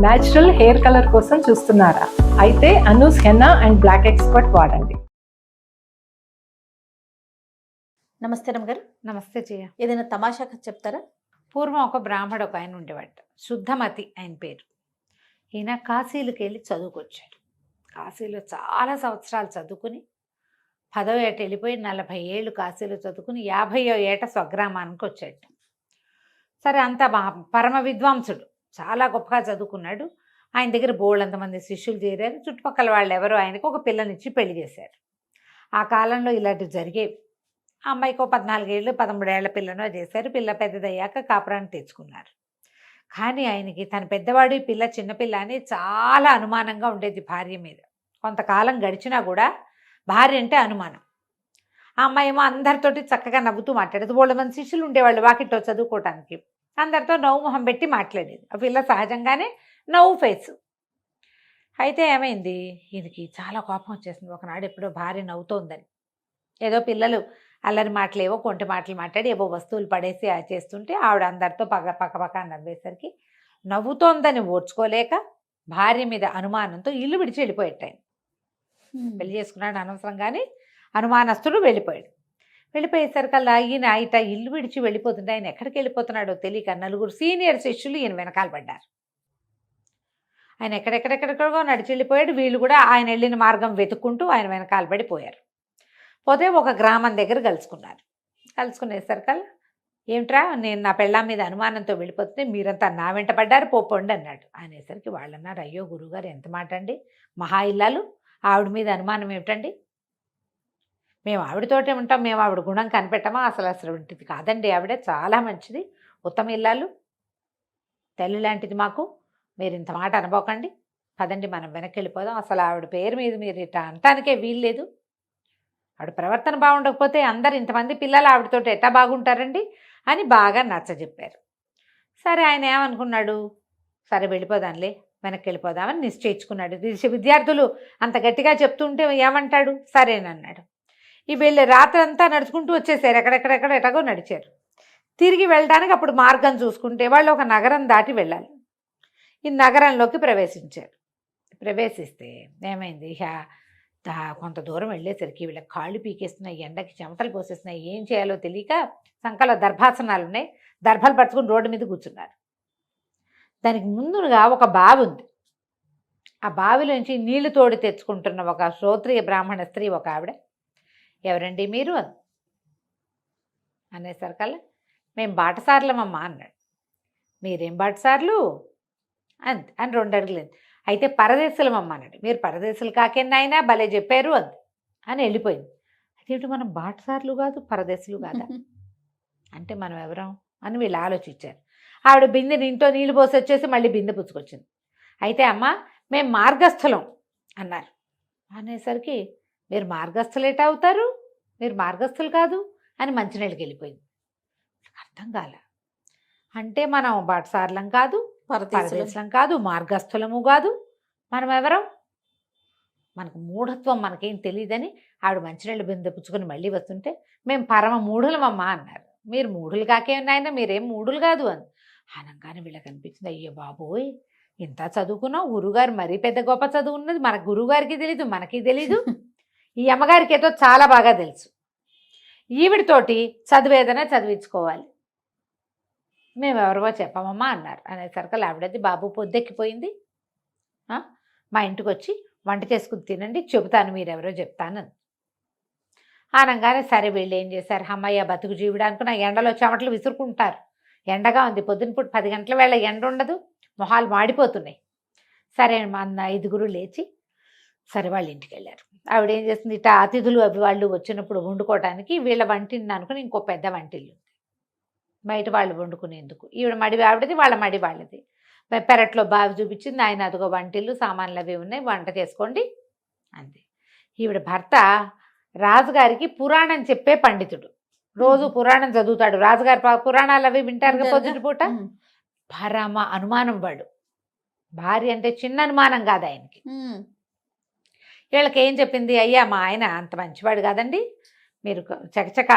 Natural hair colour కోసం చూస్తున్నారా? అయితే Anoos henna and black expert వాడండి. నమస్తే రమ్మగారు. నమస్తే జయ. ఏదైనా తమాషా కథ చెప్తారా? పూర్వం ఒక బ్రాహ్మడు ఒక ఆయన ఉండేవాడు, శుద్ధమతి ఆయన పేరు. ఈయన కాశీలకు వెళ్ళి చదువుకొచ్చాడు. కాశీలో చాలా సంవత్సరాలు చదువుకుని 10వ ఏట వెళ్ళిపోయి 40 ఏళ్ళు కాశీలో చదువుకుని 50వ ఏట స్వగ్రామానికి వచ్చాడు. సరే, అంత పరమ విద్వాంసుడు, చాలా గొప్పగా చదువుకున్నాడు. ఆయన దగ్గర బోళ్ళంతమంది శిష్యులు చేరారు. చుట్టుపక్కల వాళ్ళు ఎవరో ఆయనకు ఒక పిల్లనిచ్చి పెళ్లి చేశారు. ఆ కాలంలో ఇలాంటివి జరిగేవి. ఆ అమ్మాయికి 14 ఏళ్ళు 13 ఏళ్ల పిల్లనో చేశారు. పిల్ల పెద్దదయ్యాక కాపురాన్ని తెచ్చుకున్నారు. కానీ ఆయనకి తన పెద్దవాడు, ఈ పిల్ల చిన్నపిల్ల అని చాలా అనుమానంగా ఉండేది భార్య మీద. కొంతకాలం గడిచినా కూడా భార్య అంటే అనుమానం. ఆ అమ్మాయి ఏమో అందరితోటి చక్కగా నవ్వుతూ మాట్లాడేది. వాళ్ళ మంది శిష్యులు ఉండేవాళ్ళు వాకిట్లో చదువుకోవటానికి. అందరితో నవ్వు మొహం పెట్టి మాట్లాడేది. ఆ పిల్ల సహజంగానే నవ్వు ఫేసు. అయితే ఏమైంది, ఈయనకి చాలా కోపం వచ్చేసింది. ఒకనాడు ఎప్పుడో భార్య నవ్వుతోందని, ఏదో పిల్లలు అల్లరి మాటలు ఏవో కొంటి మాటలు మాట్లాడి ఏవో వస్తువులు పడేసి చేస్తుంటే ఆవిడ అందరితో పక్క నవ్వేసరికి నవ్వుతోందని ఓర్చుకోలేక భార్య మీద అనుమానంతో ఇల్లు విడిచి వెళ్ళిపోయాడు. పెళ్లి చేసుకున్నాడు అనవసరం, కానీ అనుమానస్తుడు వెళ్ళిపోయాడు. వెళ్ళిపోయేసరికల్లా ఈయన ఇల్లు విడిచి వెళ్ళిపోతుంటే ఆయన ఎక్కడికి వెళ్ళిపోతున్నాడో తెలియక 4 సీనియర్ శిష్యులు ఈయన వెనకాల పడ్డారు. ఆయన ఎక్కడెక్కడెక్కడికో నడిచి వెళ్ళిపోయాడు. వీళ్ళు కూడా ఆయన వెళ్ళిన మార్గం వెతుక్కుంటూ ఆయన వెనకాల పడిపోయారు. పోతే ఒక గ్రామం దగ్గర కలుసుకున్నారు. కలుసుకునేసరికల్లా, ఏమిట్రా, నేను నా పెళ్ళాం మీద అనుమానంతో వెళ్ళిపోతుంటే మీరంతా నా వెంట పడ్డారు, పోపండి అన్నాడు. అనేసరికి వాళ్ళు అన్నారు, అయ్యో గురువుగారు, ఎంత మాట అండి, మహా ఇల్లాలు, ఆవిడ మీద అనుమానం ఏమిటండి? మేము ఆవిడతోటే ఉంటాం, మేము ఆవిడ గుణం కనిపెట్టమా? అసలు ఉంటుంది కాదండి, ఆవిడ చాలా మంచిది, ఉత్తమ ఇల్లాలు, తల్లి లాంటిది మాకు, మీరు ఇంత మాట అనుకోకండి, పదండి మనం వెనక్కి వెళ్ళిపోదాం, అసలు ఆవిడ పేరు మీద మీరు ఇట్లా అనటానికే వీల్లేదు, ఆవిడ ప్రవర్తన బాగుండకపోతే అందరు ఇంతమంది పిల్లలు ఆవిడతోటి ఎట్టా బాగుంటారండి అని బాగా నచ్చజెప్పారు. సరే, ఆయన ఏమనుకున్నాడు, సరే వెళ్ళిపోదాంలే, వెనక్కి వెళ్ళిపోదామని నిశ్చయించుకున్నాడు. విద్యార్థులు అంత గట్టిగా చెప్తుంటే ఏమంటాడు, సరేనన్నాడు. ఈ వెళ్ళి రాత్రంతా నడుచుకుంటూ వచ్చేసారు. ఎటగో నడిచారు. తిరిగి వెళ్ళడానికి అప్పుడు మార్గం చూసుకుంటే వాళ్ళు ఒక నగరం దాటి వెళ్ళాలి. ఈ నగరంలోకి ప్రవేశించారు. ప్రవేశిస్తే ఏమైంది, కొంత దూరం వెళ్ళేసరికి వీళ్ళకి కాళ్ళు పీకేస్తున్నాయి, ఎండకి చెమటలు పోసేస్తున్నాయి, ఏం చేయాలో తెలియక సంకలో దర్భాసనాలు ఉన్నాయి, దర్భలు పట్టుకుని రోడ్డు మీద కూర్చున్నారు. దానికి ముందుగా ఒక బావి ఉంది. ఆ బావిలోంచి నీళ్లు తోడి తెచ్చుకుంటున్న ఒక శ్రోత్రియ బ్రాహ్మణ స్త్రీ ఒక ఆవిడ, ఎవరండి మీరు అనేసరికల్లా, మేము బాటసార్లమమ్మా అన్నాడు. మీరేం బాటసార్లు అని 2 అడుగులేదు. అయితే పరదేశులమమ్మ అన్నాడు. మీరు పరదేశులు కాకేనాయనా, భలే చెప్పారు అని వెళ్ళిపోయింది. అదేంటి, మనం బాటసార్లు కాదు పరదేశులు కాదా అంటే మనం ఎవరం అని వీళ్ళు ఆలోచించారు. ఆవిడ బిందెని ఇంట్లో నీళ్ళు పోసి వచ్చేసి మళ్ళీ బిందె పుచ్చుకొచ్చింది. అయితే అమ్మ, మేము మార్గస్థులం అన్నారు. అనేసరికి, మీరు మార్గస్థులు ఎటా అవుతారు, మీరు మార్గస్థులు కాదు అని మంచినీళ్ళకి వెళ్ళిపోయింది. అర్థం కాల. అంటే మనం బాటసార్లం కాదు, పరదేశులం కాదు, మార్గస్థులము కాదు, మనం ఎవరం, మనకు మూఢత్వం, మనకేం తెలియదని ఆవిడ మంచినీళ్ళు బిందె పుచ్చుకొని మళ్ళీ వస్తుంటే, మేము పరమ మూఢులమమ్మా అన్నారు. మీరు మూఢులు కాకేనాయన, మీరేం మూఢులు కాదు అని అనగానే వీళ్ళకి అనిపించింది, అయ్యో బాబోయ్, ఇంత చదువుకున్నాం, గురువుగారు మరీ పెద్ద గొప్ప చదువు ఉన్నది, మన గురువుగారికి తెలీదు, మనకి తెలీదు, ఈ అమ్మగారికి ఏదో చాలా బాగా తెలుసు, ఈవిడితోటి చదువేదన చదివించుకోవాలి, మేము ఎవరివో చెప్పమమ్మా అన్నారు. అనేసరికి ఆవిడది, బాబు పొద్దెక్కిపోయింది, మా ఇంటికి వచ్చి వంట చేసుకుని తినండి, చెబుతాను, మీరెవరో చెప్తాను అనగానే సరే వీళ్ళు ఏం చేశారు, అమ్మయ్య బతుకు జీవుడు అనుకున్న ఎండలో చెమటలు విసురుకుంటారు. ఎండగా ఉంది, పొద్దునపూట 10 గంటల వేళ ఎండ ఉండదు, మొహాలు మాడిపోతున్నాయి. సరే మన 5 లేచి సరే వాళ్ళ ఇంటికి వెళ్ళారు. ఆవిడ ఏం చేస్తుంది, ఇట్లా అతిథులు అవి వాళ్ళు వచ్చినప్పుడు వండుకోవడానికి వీళ్ళ వంటిల్ని అనుకుని ఇంకో పెద్ద వంటిల్లు బయట వాళ్ళు వండుకునేందుకు, ఈవిడ మడి ఆవిడది, వాళ్ళ మడి వాళ్ళది. పెరట్లో బావి చూపించింది, ఆయన అదిగో వంటిల్లు సామాన్లు అవి ఉన్నాయి, వంట చేసుకోండి అంతే. ఈవిడ భర్త రాజుగారికి పురాణం చెప్పే పండితుడు, రోజు పురాణం చదువుతాడు. రాజుగారి పురాణాలు అవి వింటారు పొద్దున పూట. పరమ అనుమానం వాడు, భార్య అంటే చిన్న అనుమానం కాదు ఆయనకి. వీళ్ళకి ఏం చెప్పింది, అయ్యా మా ఆయన అంత మంచివాడు కాదండి, మీరు చకచక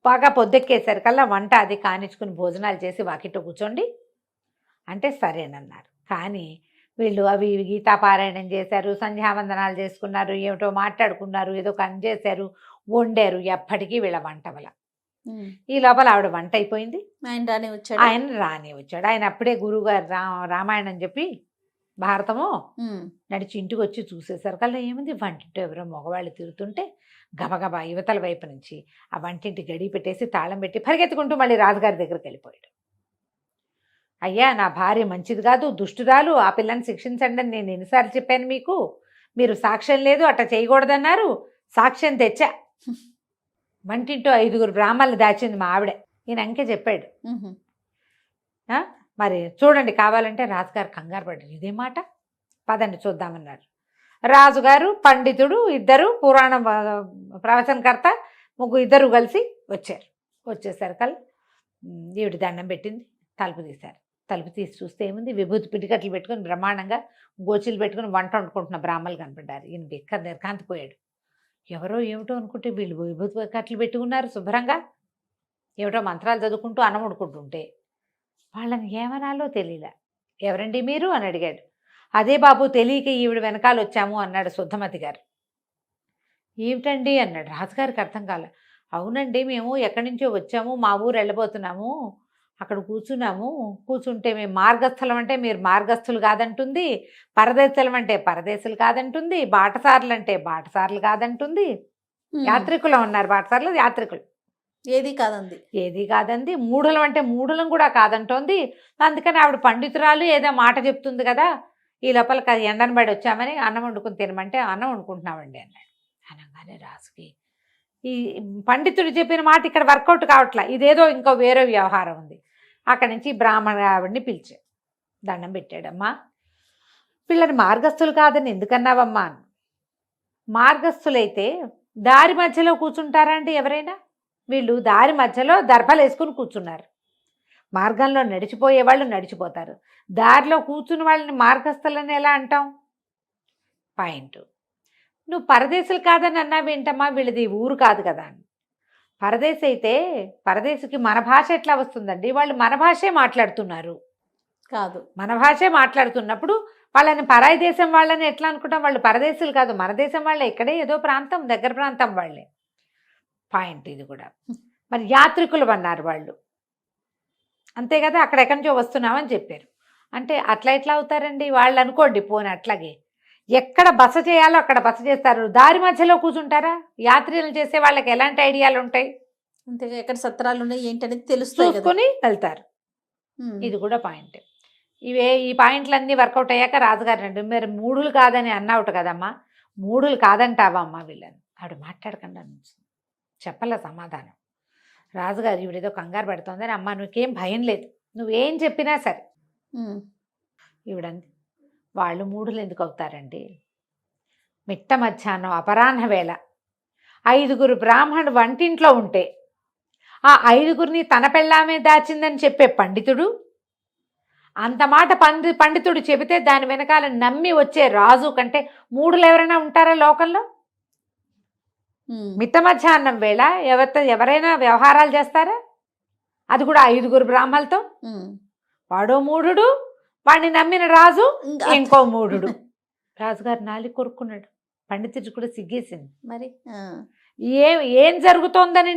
బాగా పొద్దెక్కేసరికల్లా వంట అది కానిచ్చుకుని భోజనాలు చేసి వాకిట్లో కూర్చోండి అంటే సరేనన్నారు. కానీ వీళ్ళు అవి ఇవి గీతాపారాయణం చేశారు, సంధ్యావందనాలు చేసుకున్నారు, ఏమిటో మాట్లాడుకున్నారు, ఏదో పని చేశారు, వండారు. ఎప్పటికీ వీళ్ళ వంటవల. ఈ లోపల ఆవిడ వంట అయిపోయింది, ఆయన రాని వచ్చాడు. ఆయన అప్పుడే గురువుగారు రామాయణం చెప్పి భారతము నడిచి ఇంటికి వచ్చి చూసేసరికి అలా ఏముంది, వంటింటో ఎవరో మగవాళ్ళు తిరుగుతుంటే గబగబా యువతల వైపు నుంచి ఆ వంటింటి గడి పెట్టేసి తాళం పెట్టి పరిగెత్తుకుంటూ మళ్ళీ రాజుగారి దగ్గరికి వెళ్ళిపోయాడు. అయ్యా, నా భార్య మంచిది కాదు, దుష్టురాలు, ఆ పిల్లని శిక్షించండి అని నేను ఎన్నిసార్లు చెప్పాను మీకు, మీరు సాక్ష్యం లేదు అట్లా చేయకూడదన్నారు, సాక్ష్యం తెచ్చా. వంటింటో 5 బ్రాహ్మణులు దాచింది మా ఆవిడ, ఈయన అంకే చెప్పాడు. మరి చూడండి కావాలంటే. రాజుగారు కంగారు పడ్డారు, ఇదే మాట, పదండి చూద్దామన్నారు. రాజుగారు, పండితుడు, ఇద్దరు పురాణ ప్రవచనకర్త, ఇద్దరు కలిసి వచ్చారు. వచ్చేసరికల్లా ఈవిడ దండం పెట్టింది, తలుపు తీశారు. తలుపు తీసి చూస్తే ఏముంది, విభూతి పిడికట్లు పెట్టుకుని బ్రహ్మాండంగా గోచీలు పెట్టుకుని వంట వండుకుంటున్న బ్రాహ్మణులు కనపడ్డారు. ఈయన బెక్క నిర్కాంతిపోయాడు. ఎవరో ఏమిటో అనుకుంటే వీళ్ళు విభూతి కట్లు పెట్టుకున్నారు శుభ్రంగా, ఏమిటో మంత్రాలు చదువుకుంటూ అన్నం వండుకుంటుంటే వాళ్ళని ఏమనాలో తెలియలే. ఎవరండి మీరు అని అడిగాడు. అదే బాబు, తెలియక ఈవిడ వెనకాల వచ్చాము అన్నాడు శుద్ధమతి గారు. ఏమిటండి అన్నాడు. రాజుగారికి అర్థం కాల. అవునండి, మేము ఎక్కడి నుంచో వచ్చాము, మా ఊరు వెళ్ళబోతున్నాము, అక్కడ కూర్చుంటే మేము మార్గస్థలం అంటే మీరు మార్గస్థులు కాదంటుంది, పరదేశులం అంటే పరదేశులు కాదంటుంది, బాటసారులు అంటే బాటసారులు కాదంటుంది, యాత్రికులు ఉన్నారు, బాటసారులు యాత్రికులు ఏది కాదంది, మూఢలం అంటే మూఢలం కూడా కాదంటోంది. అందుకని ఆవిడ పండితురాలు ఏదో మాట చెప్తుంది కదా, ఈ లోపల ఎండను పడి వచ్చామని అన్నం వండుకుని తినమంటే అన్నం వండుకుంటున్నామండి అన్నాడు. అనగానే రాజుకి ఈ పండితుడు చెప్పిన మాట ఇక్కడ వర్కౌట్ కావట్లా, ఇదేదో ఇంకో వేరే వ్యవహారం ఉంది. అక్కడి నుంచి బ్రాహ్మణ ఆవిడని పిలిచాడు, దండం పెట్టాడమ్మా, పిల్లని మార్గస్థులు కాదని ఎందుకన్నావమ్మా? మార్గస్థులైతే దారి మధ్యలో కూర్చుంటారా అండి ఎవరైనా? వీళ్ళు దారి మధ్యలో దర్భలు వేసుకుని కూర్చున్నారు. మార్గంలో నడిచిపోయే వాళ్ళు నడిచిపోతారు, దారిలో కూర్చున్న వాళ్ళని మార్గస్థులని ఎలా అంటాం? పాయింట్. నువ్వు పరదేశులు కాదని అన్నావేంటమ్మా, వీళ్ళది ఊరు కాదు కదా అని. పరదేశి అయితే పరదేశికి మన భాష ఎట్లా వస్తుందండి? వాళ్ళు మన భాషే మాట్లాడుతున్నారు కాదు, మన భాషే మాట్లాడుతున్నప్పుడు వాళ్ళని పరాయి దేశం వాళ్ళని ఎట్లా అనుకుంటాం? వాళ్ళు పరదేశులు కాదు, మన దేశం వాళ్ళే, ఇక్కడే ఏదో ప్రాంతం, దగ్గర ప్రాంతం వాళ్ళే. పాయింట్ ఇది కూడా. మరి యాత్రికులు అన్నారు వాళ్ళు, అంతే కదా, అక్కడ ఎక్కడి నుంచో వస్తున్నామని చెప్పారు. అంటే అట్లా ఎట్లా అవుతారండి వాళ్ళు? అనుకోండి పోనీ అట్లాగే, ఎక్కడ బస చేయాలో అక్కడ బస చేస్తారు, దారి మధ్యలో కూర్చుంటారా? యాత్రలు చేసే వాళ్ళకి ఎలాంటి ఐడియాలు ఉంటాయి? అంతేగా, ఎక్కడ సత్రాలు ఉన్నాయి ఏంటనేది తెలుసుకొని వెళ్తారు. ఇది కూడా పాయింట్. ఈ పాయింట్లన్నీ వర్కౌట్ అయ్యాక రాజుగారు రండి, మీరు మూఢులు కాదని అన్నావుట కదమ్మా, మూఢులు కాదంటావా అమ్మా వీళ్ళని? ఆవిడ మాట్లాడకుండా చెప్పలే సమాధానం. రాజుగారు ఈవిడేదో కంగారు పెడుతోందని, అమ్మ నువ్వేం భయం లేదు, నువ్వేం చెప్పినా సరే. ఈవిడంది, వాళ్ళు మూఢులు ఎందుకు అవుతారండి? మిట్ట మధ్యాహ్నం అపరాహ్న వేళ 5 బ్రాహ్మణుడు వంటింట్లో ఉంటే ఆ 5 తన పెళ్ళామే దాచిందని చెప్పే పండితుడు, అంత మాట పండితుడు చెబితే దాని వెనకాల నమ్మి వచ్చే రాజు కంటే మూఢులు ఎవరైనా ఉంటారా లోకంలో? మిట్ట మధ్యాహ్నం వేళ ఎవరైనా వ్యవహారాలు చేస్తారా? అది కూడా 5 బ్రాహ్మణులతో. వాడో మూఢుడు, వాడిని నమ్మిన రాజు ఇంకో మూఢుడు. రాజుగారు నాలి కొరుక్కున్నాడు, పండితుడు కూడా సిగ్గేసింది. మరి ఏం జరుగుతోందని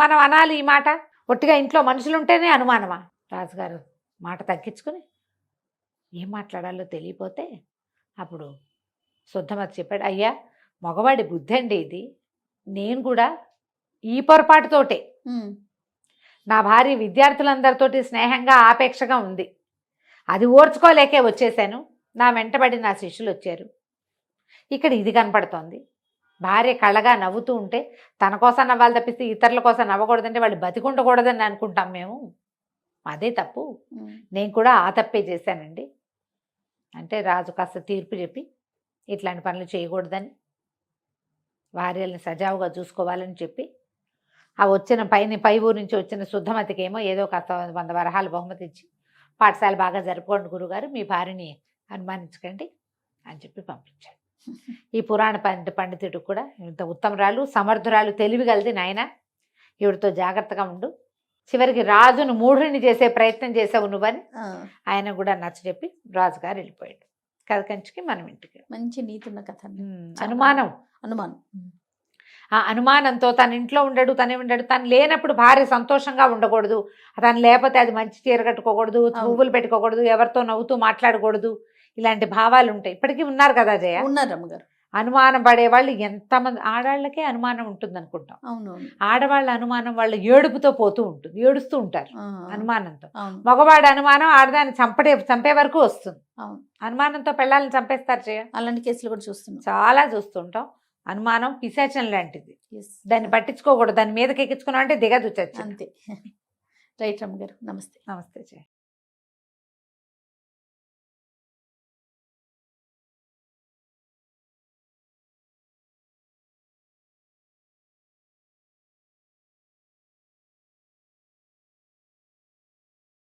మనం అనాలి ఈ మాట? ఒట్టిగా ఇంట్లో మనుషులుంటేనే అనుమానమా? రాజుగారు మాట తగ్గించుకుని ఏం మాట్లాడాలో తెలియపోతే అప్పుడు శుద్ధమతి చెప్పాడు, అయ్యా మగవాడి బుద్ధి అండి ఇది, నేను కూడా ఈ పొరపాటుతోటే, నా భార్య విద్యార్థులందరితోటి స్నేహంగా ఆపేక్షగా ఉంది, అది ఓర్చుకోలేకే వచ్చేసాను, నా వెంటబడి నా శిష్యులు వచ్చారు, ఇక్కడ ఇది కనపడుతోంది, భార్య కళ్ళగా నవ్వుతూ ఉంటే తన కోసం నవ్వాలి తప్పిస్తే ఇతరుల కోసం నవ్వకూడదంటే వాళ్ళు బతికుండకూడదని అనుకుంటాం మేము, అదే తప్పు, నేను కూడా ఆ తప్పే చేశానండి అంటే రాజు కాస్త తీర్పు చెప్పి ఇట్లాంటి పనులు చేయకూడదని, భార్యల్ని సజావుగా చూసుకోవాలని చెప్పి, ఆ వచ్చిన పై ఊరు నుంచి వచ్చిన శుద్ధమతికి ఏమో ఏదో కాస్త 100 వరహాలు బహుమతి ఇచ్చి, పాఠశాల బాగా జరుపుకోండి గురుగారు, మీ భార్యని అనుమానించకండి అని చెప్పి పంపించాడు. ఈ పురాణ పండితుడు కూడా ఇంత ఉత్తమరాలు, సమర్థురాలు, తెలివిగలది నాయన, ఈవిడతో జాగ్రత్తగా ఉండు, చివరికి రాజును మూఢుని చేసే ప్రయత్నం చేసావు నువ్వని ఆ, ఆయన కూడా నచ్చజెప్పి రాజుగారు వెళ్ళిపోయాడు. కథ కంచికి మనం ఇంటికి. మంచి నీతున్న కథ అండి. అనుమానం, అనుమానం. ఆ అనుమానంతో తన ఇంట్లో ఉండడు, తనే ఉండడు, తను లేనప్పుడు భార్య సంతోషంగా ఉండకూడదు, తను లేకపోతే అది మంచి చీర కట్టుకోకూడదు, పువ్వులు పెట్టుకోకూడదు, ఎవరితో నవ్వుతూ మాట్లాడకూడదు, ఇలాంటి భావాలు ఉంటాయి. ఇప్పటికీ ఉన్నారు కదా జయ. ఉన్నారు రమ్మగారు. అనుమానం పడేవాళ్ళు ఎంతమంది, ఆడవాళ్ళకే అనుమానం ఉంటుంది అనుకుంటాం. అవును. ఆడవాళ్ళ అనుమానం వాళ్ళ ఏడుపుతో పోతూ ఉంటుంది, ఏడుస్తూ ఉంటారు ఆ, అనుమానంతో. అవును. మగవాడి అనుమానం ఆడదాన్ని చంపే వరకు వస్తుంది. అవును. అనుమానంతో పెళ్ళాలను చంపేస్తారు జయ. అలాంటి కేసులు కూడా చూస్తున్నాం. చాలా చూస్తుంటాం. అనుమానం పిశాచం లాంటిది, Yes. దాన్ని పట్టించుకోకూడదు. దాని మీదకి ఎక్కించుకున్నాం అంటే దిగదు చచ్చి. అంతే. రైట్ రమ్మగారు. నమస్తే. నమస్తే జయ.